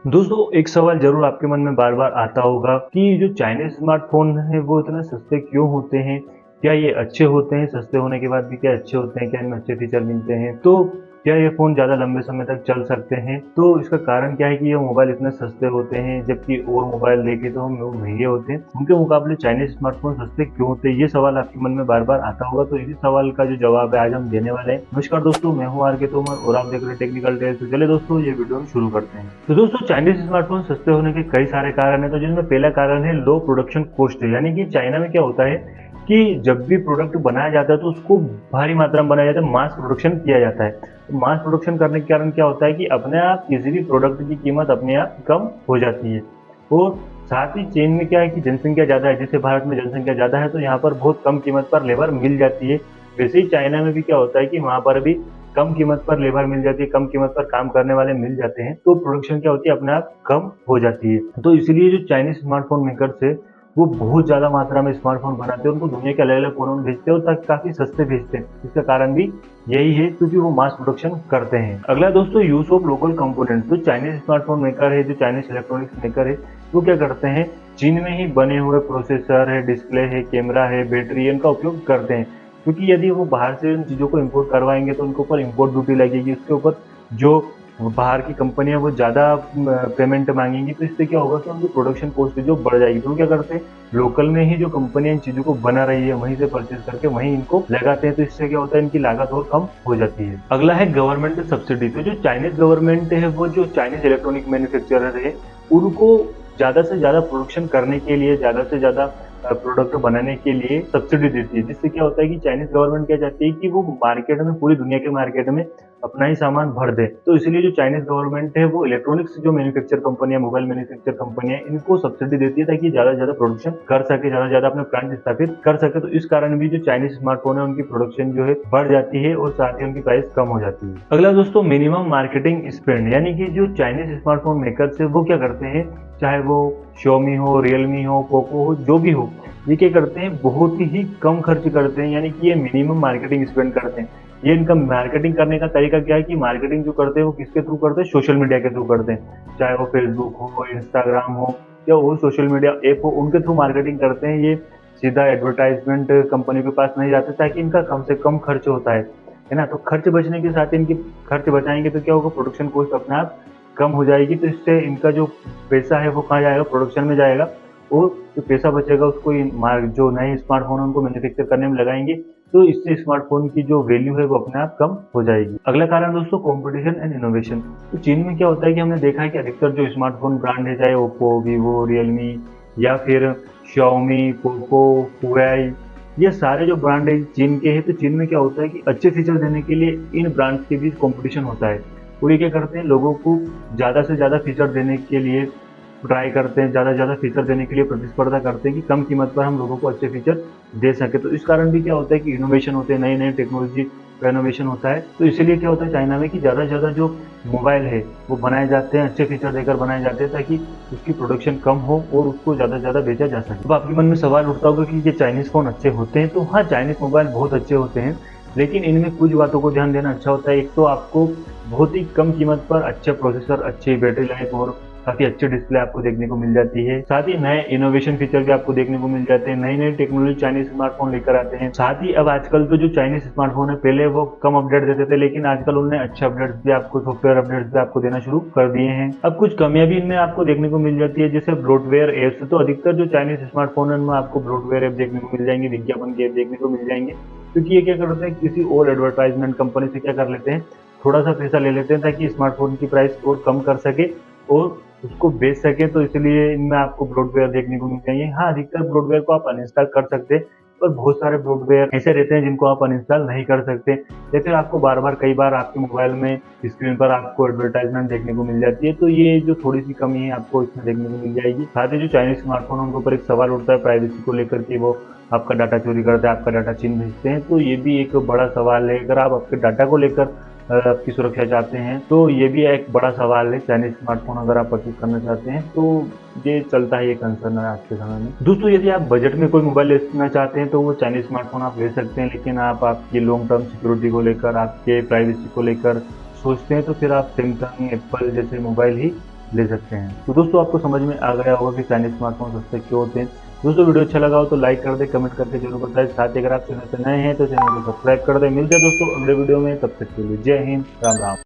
दोस्तों एक सवाल ज़रूर आपके मन में बार-बार आता होगा कि जो चाइनीज़ स्मार्टफ़ोन हैं वो इतने सस्ते क्यों होते हैं? क्या ये अच्छे होते हैं? सस्ते होने के बाद भी क्या अच्छे होते हैं? क्या इनमें अच्छे फ़ीचर मिलते हैं? तो क्या ये फ़ोन ज़्यादा लंबे समय तक चल सकते हैं? तो इसका कारण क्या है कि ये मोबाइल इतने सस्ते होते हैं जबकि और मोबाइल देखें तो हम वो महँगे होते हैं। उनके मुकाबले चाइनीज़ स्मार्टफ़ोन सस्ते क्यों होते हैं? ये सवाल आपके मन में बार-बार आता होगा, तो इसी सवाल का जो जवाब है आज हम देने वाले हैं। नमस्कार दोस्तों, मैं हूँ आर के तोमर और आप देख रहे हैं टेक्निकल टेल्स। तो चलिए दोस्तों ये वीडियो हम शुरू करते हैं। तो दोस्तों चाइनीज़ स्मार्टफ़ोन सस्ते होने के कई सारे कारण हैं, तो जिनमें पहला कारण है लो प्रोडक्शन कॉस्ट। यानी कि चाइना में क्या होता है कि जब भी प्रोडक्ट बनाया जाता है तो उसको भारी मात्रा में बनाया जाता है, मास प्रोडक्शन किया जाता है। तो मास प्रोडक्शन करने के कारण क्या होता है कि अपने आप किसी भी प्रोडक्ट की कीमत अपने आप कम हो जाती है। और साथ ही चीन में क्या है कि जनसंख्या ज़्यादा है, जैसे भारत में जनसंख्या ज़्यादा है तो यहाँ पर बहुत कम कीमत पर लेबर मिल जाती है। वैसे ही चाइना में भी क्या होता है कि वहाँ पर भी कम कीमत पर लेबर मिल जाती है, कम कीमत पर काम करने वाले मिल जाते हैं, तो प्रोडक्शन क्या होती है अपने आप कम हो जाती है। तो इसलिए जो चाइनीज़ स्मार्टफ़ोन मेकर्स है, वो बहुत ज़्यादा मात्रा में स्मार्टफ़ोन बनाते हैं, उनको दुनिया के अलग-अलग कोनों में भेजते हैं और काफ़ी सस्ते भेजते हैं। इसका कारण भी यही है क्योंकि वो मास प्रोडक्शन करते हैं। अगला दोस्तों यूज़ ऑफ लोकल कंपोनेंट। तो चाइनीज़ स्मार्टफ़ोन मेकर है, जो चाइनीज़ इलेक्ट्रॉनिक्स मेकर है, वो क्या करते हैं, चीन में ही बने हुए प्रोसेसर है, डिस्प्ले है, कैमरा है, बैटरी है, इनका उपयोग करते हैं। क्योंकि यदि वो बाहर से उन चीज़ों को इम्पोर्ट करवाएँगे तो उनके ऊपर इम्पोर्ट ड्यूटी लगेगी, उसके ऊपर जो बाहर की कंपनी है वो ज़्यादा पेमेंट माँगेंगी, तो इससे क्या होगा कि उनकी प्रोडक्शन कॉस्ट जो बढ़ जाएगी। तो वो क्या करते हैं, लोकल में ही जो कंपनियाँ इन चीज़ों को बना रही है वहीं से परचेज़ करके वहीं इनको लगाते हैं, तो इससे क्या होता है इनकी लागत और कम हो जाती है। अगला है गवर्नमेंट सब्सिडी। तो जो चाइनीज़ गवर्नमेंट है वो जो चाइनीज़ इलेक्ट्रॉनिक मैन्युफैक्चरर है, उनको ज़्यादा से ज़्यादा प्रोडक्शन करने के लिए, ज़्यादा से ज़्यादा प्रोडक्ट बनाने के लिए सब्सिडी देती है, जिससे क्या होता है कि चाइनीज़ गवर्नमेंट क्या चाहती है कि वो मार्केट में, पूरी दुनिया के मार्केट में अपना ही सामान भर दे। तो इसलिए जो चाइनीज़ गवर्नमेंट है वो इलेक्ट्रॉनिक्स जो मैन्युफैक्चर कंपनियाँ, मोबाइल मैन्युफैक्चर कंपनियाँ, इनको सब्सिडी देती है ताकि ज़्यादा से ज़्यादा प्रोडक्शन कर सके, ज़्यादा से ज़्यादा अपना प्लांट स्थापित कर सके। तो इस कारण भी जो चाइनीज़ स्मार्टफ़ोन है उनकी प्रोडक्शन जो है बढ़ जाती है और साथ ही उनकी प्राइस कम हो जाती है। अगला दोस्तों मिनिमम मार्केटिंग स्पेंड। यानी कि जो चाइनीज़ स्मार्टफ़ोन मेकर्स है वो क्या करते हैं, चाहे वो Xiaomi हो, Realme हो, Poco हो, जो भी हो, ये क्या करते हैं, बहुत ही कम खर्च करते हैं। यानी कि ये मिनिमम मार्केटिंग स्पेंड करते हैं। ये इनका मार्केटिंग करने का तरीका क्या है कि मार्केटिंग जो करते हैं वो किसके थ्रू करते हैं, सोशल मीडिया के थ्रू करते हैं। चाहे वो फेसबुक हो, इंस्टाग्राम हो या और सोशल मीडिया ऐप हो, उनके थ्रू मार्केटिंग करते हैं। ये सीधा एडवर्टाइजमेंट कंपनी के पास नहीं जाते ताकि इनका कम से कम खर्च होता है ना? तो खर्च बचने के साथ इनकी खर्च बचाएँगे तो क्या होगा, प्रोडक्शन कॉस्ट अपने आप कम हो जाएगी। तो इससे इनका जो पैसा है वो कहाँ जाएगा, प्रोडक्शन में जाएगा और जो पैसा बचेगा उसको जो नए स्मार्टफ़ोन है उनको मैन्युफैक्चर करने में लगाएँगे। तो इससे स्मार्टफ़ोन की जो वैल्यू है वो अपने आप कम हो जाएगी। अगला कारण दोस्तों कॉम्पिटिशन एंड इनोवेशन। तो चीन में क्या होता है कि हमने देखा है कि अधिकतर जो स्मार्टफ़ोन ब्रांड है, चाहे ओप्पो, वीवो, रियलमी या फिर Xiaomi, पोको, हुआई, ये सारे जो ब्रांड है चीन के हैं। तो चीन में क्या होता है कि अच्छे फीचर देने के लिए इन ब्रांड्स के बीच कॉम्पिटिशन होता है। और ये क्या करते हैं, लोगों को ज़्यादा से ज़्यादा फीचर देने के लिए ट्राई करते हैं, ज़्यादा से ज़्यादा फीचर देने के लिए प्रतिस्पर्धा करते हैं कि कम कीमत पर हम लोगों को अच्छे फीचर दे सकें। तो इस कारण भी क्या होता है कि इनोवेशन होते हैं, नई-नई टेक्नोलॉजी का इनोवेशन होता है। तो इसीलिए क्या होता है चाइना में कि ज़्यादा से ज़्यादा जो मोबाइल है वो बनाए जाते हैं, अच्छे फीचर देकर बनाए जाते हैं ताकि उसकी प्रोडक्शन कम हो और उसको ज़्यादा से ज़्यादा बेचा जा सके। अब आपके मन में सवाल उठता होगा कि ये चाइनीज़ फ़ोन अच्छे होते हैं? तो हाँ, चाइनीज़ मोबाइल बहुत अच्छे होते हैं, लेकिन इनमें कुछ बातों को ध्यान देना अच्छा होता है। एक तो आपको बहुत ही कम कीमत पर अच्छे प्रोसेसर, अच्छी बैटरी लाइफ और काफ़ी अच्छी डिस्प्ले आपको देखने को मिल जाती है। साथ ही नए इनोवेशन फीचर भी आपको देखने को मिल जाते हैं। नई-नई टेक्नोलॉजी चाइनीज़ स्मार्टफ़ोन लेकर आते हैं। साथ ही अब आजकल तो जो चाइनीज़ स्मार्टफ़ोन है, पहले वो कम अपडेट देते थे, लेकिन आजकल उन्होंने अच्छे अपडेट्स भी आपको, सॉफ्टवेयर अपडेट्स भी आपको देना शुरू कर दिए हैं। अब कुछ कमियाँ भी इनमें आपको देखने को मिल जाती है, जैसे ब्लोटवेयर ऐप्स। तो अधिकतर जो चाइनीज़ स्मार्टफ़ोन है उनमें आपको ब्लोटवेयर ऐप देखने को मिल जाएँगे, विज्ञापन के ऐप देखने को मिल जाएँगे। क्योंकि ये क्या करते हैं, किसी और एडवर्टाइज़मेंट कंपनी से क्या कर लेते हैं, थोड़ा-सा पैसा ले लेते हैं ताकि स्मार्टफ़ोन की प्राइस और कम कर सके और उसको बेच सकें। तो इसलिए इनमें आपको ब्लोटवेयर देखने को मिल जाएँगे। हाँ, अधिकतर ब्लोटवेयर को आप अनइंस्टॉल कर सकते हैं, पर बहुत सारे ब्लोटवेयर ऐसे रहते हैं जिनको आप अनइंस्टॉल नहीं कर सकते या फिर आपको बार-बार, कई बार आपके मोबाइल में स्क्रीन पर आपको एडवर्टाइज़मेंट देखने को मिल जाती है। तो ये जो थोड़ी-सी कमी है आपको इसमें देखने को मिल जाएगी। साथ ही जो चाइनीज़ स्मार्टफ़ोन है उनके ऊपर एक सवाल उठता है प्राइवेसी को लेकर कि वो आपका डाटा चोरी करते हैं, आपका डाटा चीन भेजते हैं। तो ये भी एक बड़ा सवाल है। अगर आप आपके डाटा को लेकर आपकी सुरक्षा चाहते हैं तो ये भी एक बड़ा सवाल है। चाइनीज़ स्मार्टफ़ोन अगर आप परचेज़ करना चाहते हैं तो ये चलता है, ये कंसर्न है आज के समय में। दोस्तों यदि आप बजट में कोई मोबाइल लेना चाहते हैं तो वो चाइनीज़ स्मार्टफ़ोन आप ले सकते हैं, लेकिन आप आपकी लॉन्ग टर्म सिक्योरिटी को लेकर, आपके प्राइवेसी को लेकर सोचते हैं तो फिर आप सैमसंग, एप्पल जैसे मोबाइल ही ले सकते हैं। तो दोस्तों आपको समझ में आ गया होगा कि चाइनीज स्मार्टफोन सस्ते क्यों होते हैं। दोस्तों वीडियो अच्छा लगा हो तो लाइक कर दे, कमेंट करके जरूर बताएं। साथ ही अगर आप चैनल पर नए हैं तो चैनल को सब्सक्राइब कर दे। मिलते हैं दोस्तों अगले वीडियो में, तब तक के लिए जय हिंद, राम राम।